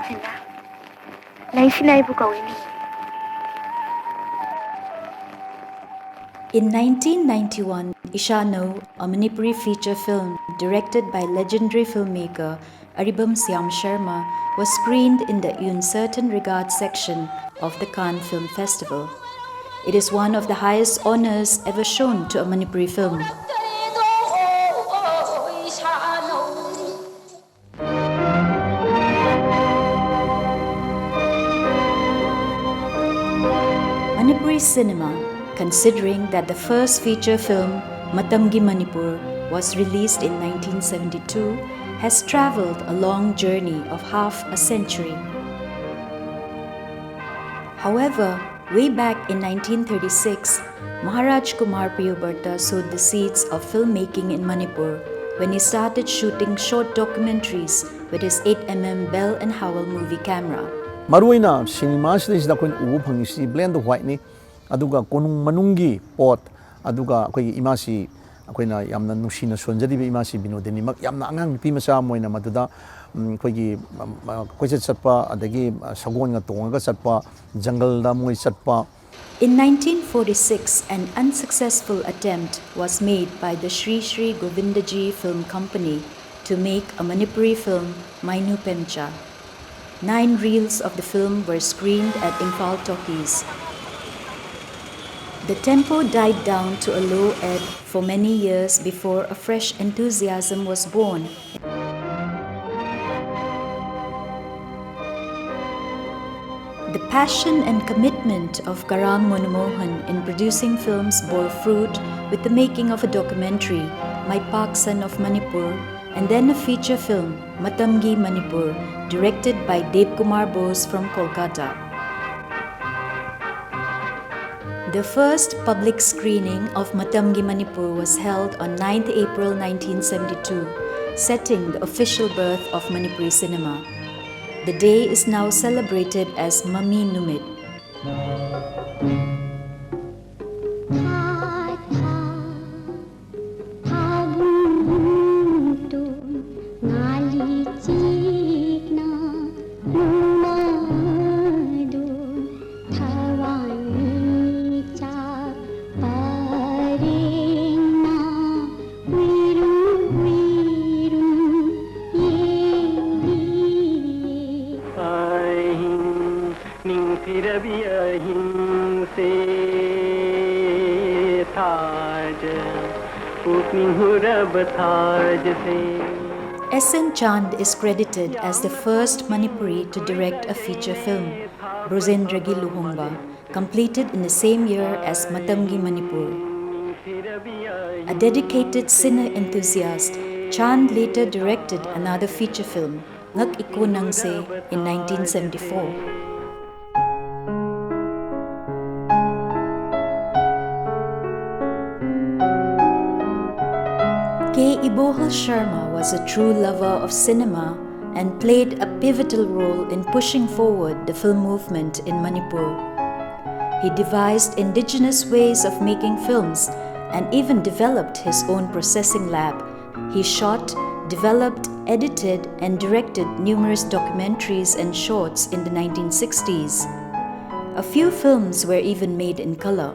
Sina. Naisinay po gawin niyo. In 1991, Ishano, a Manipuri feature film directed by legendary filmmaker Aribam Syam Sharma, was screened in the Un Certain Regard section of the Cannes Film Festival. It is one of the highest honors ever shown to a Manipuri film. Manipuri Cinema, considering that the first feature film, Matamgi Manipur, was released in 1972, has traveled a long journey of half a century. However, way back in 1936, Maharaj Kumar Priyabarta sowed the seeds of filmmaking in Manipur when he started shooting short documentaries with his 8mm Bell and Howell movie camera. Maruina cinema series da koin ubu phangisi blend white ni aduga konung manungi pot aduga koi imasi akoina yamna nusina sonjadi be imasi binodeni mak yamna angang pi macha moina maduda koi gi koichet chatpa adagi sagon nga tonga chatpa jungle da moi chatpa. In 1946, an unsuccessful attempt was made by the Sri Sri Govindaji Film Company to make a Manipuri film, Mainu Pemcha. 9 reels of the film were screened at Imphal Talkies. The tempo died down to a low ebb for many years before a fresh enthusiasm was born. The passion and commitment of Karam Monomohan in producing films bore fruit with the making of a documentary, My Paksan of Manipur, and then a feature film, Matamgi Manipur, directed by Devkumar Bose from Kolkata. The first public screening of Matamgi Manipur was held on 9th April 1972, setting the official birth of Manipuri Cinema. The day is now celebrated as Mami Numit. S.N. Chand is credited as the first Manipuri to direct a feature film, Brozendragi Luhongba, completed in the same year as Matamgi Manipur. A dedicated cine enthusiast, Chand later directed another feature film, Ngak Iko Nangse, in 1974. K. Ibohal Sharma was a true lover of cinema and played a pivotal role in pushing forward the film movement in Manipur. He devised indigenous ways of making films and even developed his own processing lab. He shot, developed, edited, and directed numerous documentaries and shorts in the 1960s. A few films were even made in color.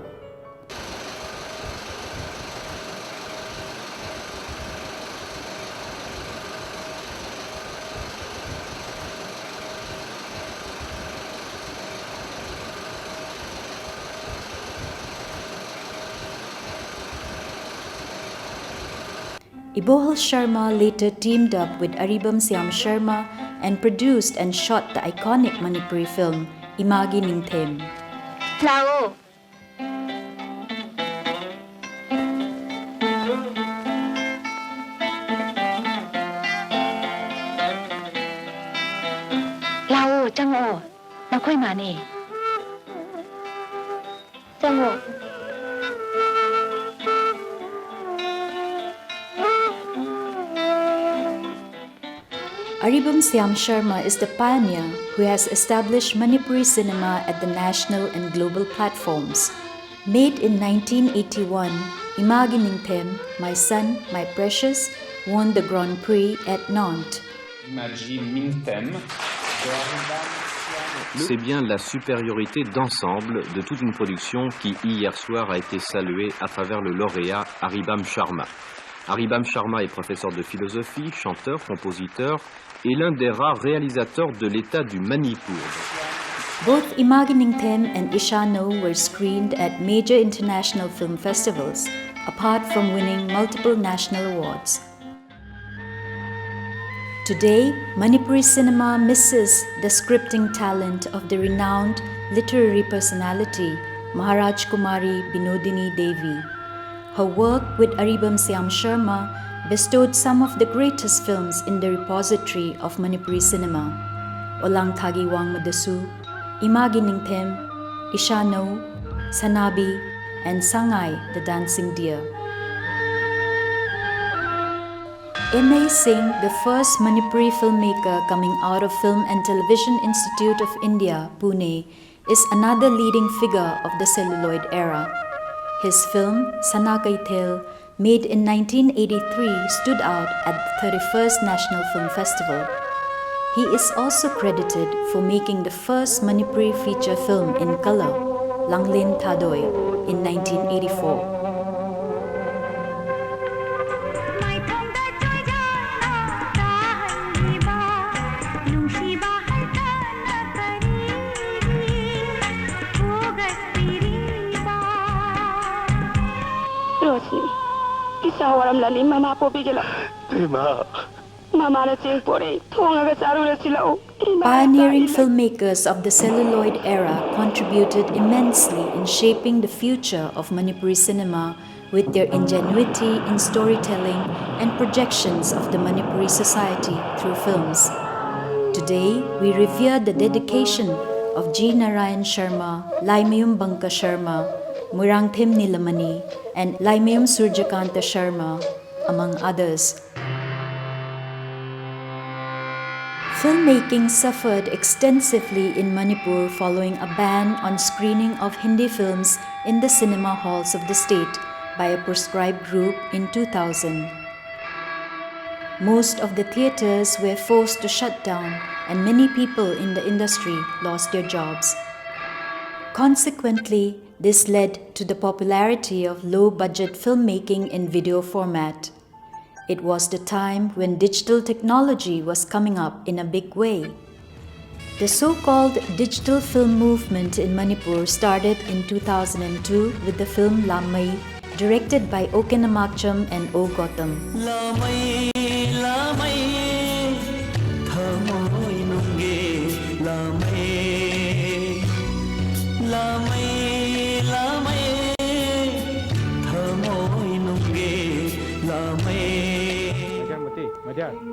Ibohal Sharma later teamed up with Aribam Syam Sharma and produced and shot the iconic Manipuri film, Imagi Ningthem. Lao! Lao, Chang O, nakoy mani. Chang O. Aribam Syam Sharma is the pioneer who has established Manipuri cinema at the national and global platforms. Made in 1981, Imagi Ningthem, My Son, My Precious, won the Grand Prix at Nantes. Imagi Ningthem C'est bien la supériorité d'ensemble de toute une production qui, hier soir, a été saluée à travers le lauréat Aribam Sharma. Aribam Sharma est professeur de philosophie, chanteur, compositeur et l'un des rares réalisateurs de l'État du Manipur. Both Imagining Them and Ishano were screened at major international film festivals, apart from winning multiple national awards. Today, Manipuri Cinema misses the scripting talent of the renowned literary personality Maharaj Kumari Binodini Devi. Her work with Aribam Syam Sharma bestowed some of the greatest films in the repository of Manipuri Cinema: Olang Thagi Wang Madasu, Imagining Them, Ishano, Sanabi, and Sangai the Dancing Deer. M.A. Singh, the first Manipuri filmmaker coming out of Film and Television Institute of India, Pune, is another leading figure of the celluloid era. His film, Sanakai Thel, made in 1983, stood out at the 31st National Film Festival. He is also credited for making the first Manipuri feature film in color, Langlin Thadoy, in 1984. Pioneering filmmakers of the celluloid era contributed immensely in shaping the future of Manipuri cinema with their ingenuity in storytelling and projections of the Manipuri society through films. Today, we revere the dedication of G. Narayan Sharma, Laimayum Banka Sharma, Murangthim Nilamani, and Laimayum Surjakanta Sharma, among others. Filmmaking suffered extensively in Manipur following a ban on screening of Hindi films in the cinema halls of the state by a proscribed group in 2000. Most of the theatres were forced to shut down, and many people in the industry lost their jobs. Consequently, this led to the popularity of low-budget filmmaking in video format. It was the time when digital technology was coming up in a big way. The so-called digital film movement in Manipur started in 2002 with the film Lamai, directed by Okenamakcham and O. Gautam.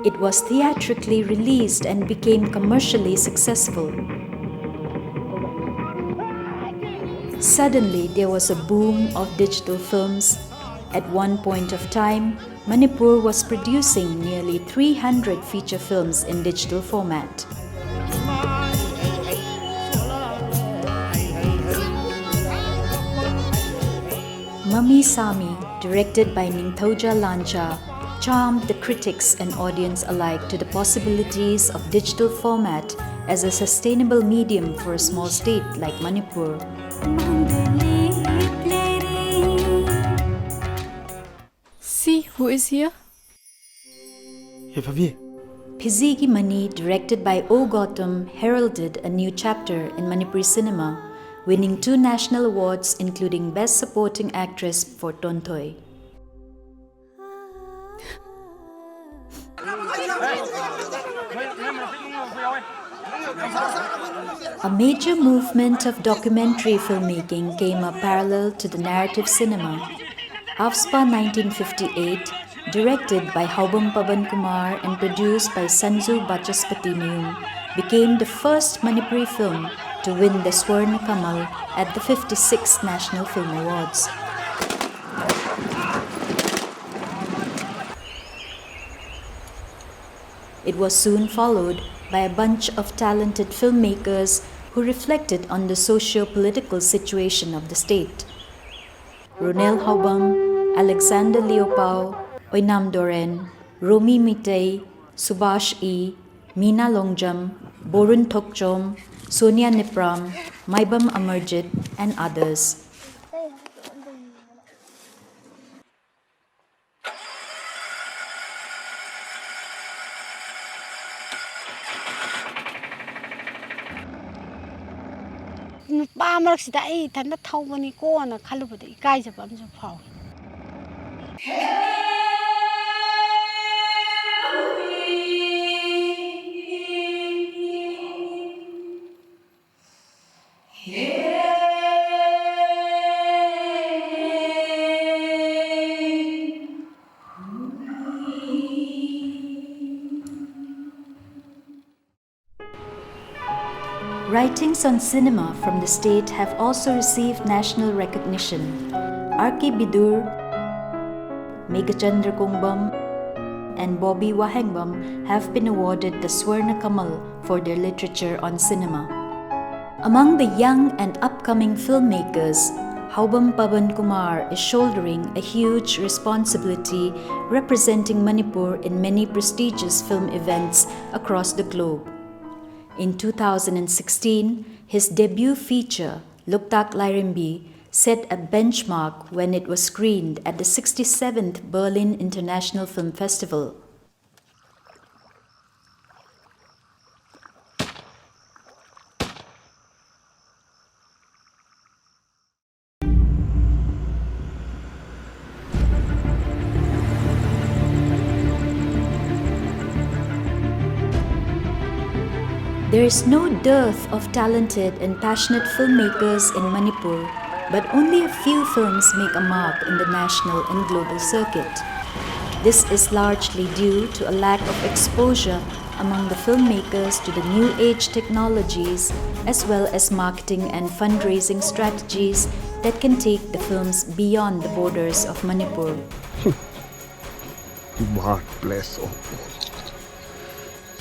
It was theatrically released and became commercially successful. Suddenly, there was a boom of digital films. At one point of time, Manipur was producing nearly 300 feature films in digital format. Mummy Sami, directed by Ningthoja Lancha, charmed the critics and audience alike to the possibilities of digital format as a sustainable medium for a small state like Manipur. See who is here? Pizigi Mani, directed by O. Gautam, heralded a new chapter in Manipuri cinema, winning 2 national awards including Best Supporting Actress for Tontoy. A major movement of documentary filmmaking came up parallel to the narrative cinema. Afspa 1958, directed by Haubam Pavan Kumar and produced by Sanju Bachaspati Mayum, became the first Manipuri film to win the Swarna Kamal at the 56th National Film Awards. It was soon followed by a bunch of talented filmmakers who reflected on the socio-political situation of the state. Ronel Haubam, Alexander Leopao, Oinam Doren, Romi Mitay, Subhash E., Meena Longjam, Borun Thokchom, Sonia Nipram, Maibam Amarjit, and others. ꯅꯨꯄꯥ ꯃꯔꯛꯁꯤꯗ ꯑꯩ ꯏꯊꯟꯇ ꯊꯧꯕꯅꯤꯀꯣꯅ ꯈꯜꯂꯨꯕꯗ ꯏꯀꯥꯏꯖꯕ ꯑꯃꯁꯨ ꯐꯥꯎꯏ Writings on cinema from the state have also received national recognition. R.K. Bidur, Megachandra Kongbam, and Bobby Wahengbam have been awarded the Swarna Kamal for their literature on cinema. Among the young and upcoming filmmakers, Haubam Pavan Kumar is shouldering a huge responsibility representing Manipur in many prestigious film events across the globe. In 2016, his debut feature, Luktak Lairimbi, set a benchmark when it was screened at the 67th Berlin International Film Festival. There is no dearth of talented and passionate filmmakers in Manipur, but only a few films make a mark in the national and global circuit. This is largely due to a lack of exposure among the filmmakers to the new age technologies, as well as marketing and fundraising strategies that can take the films beyond the borders of Manipur. God bless all.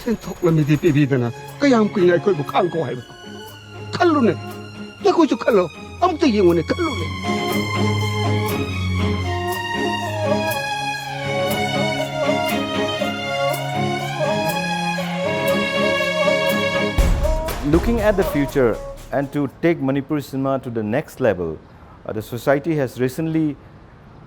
Sentok na midi pibida na kaya ang kuya ko bukang ko ay kalo na yako ju kalo am to yung ne kalo na. Looking at the future and to take Manipuri cinema to the next level, the society has recently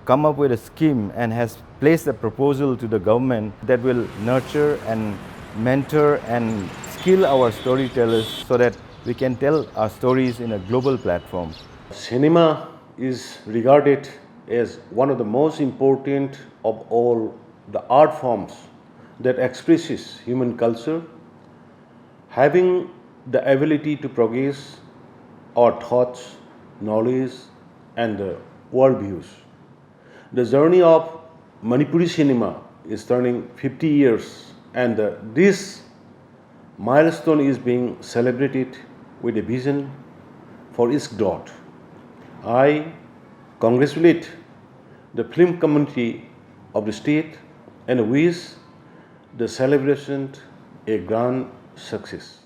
come up with a scheme and has placed a proposal to the government that will nurture and mentor and skill our storytellers so that we can tell our stories in a global platform. Cinema is regarded as one of the most important of all the art forms that expresses human culture, having the ability to progress our thoughts, knowledge, and worldviews. The journey of Manipuri cinema is turning 50 years, and this milestone is being celebrated with a vision for its growth. I congratulate the film community of the state and wish the celebration a grand success.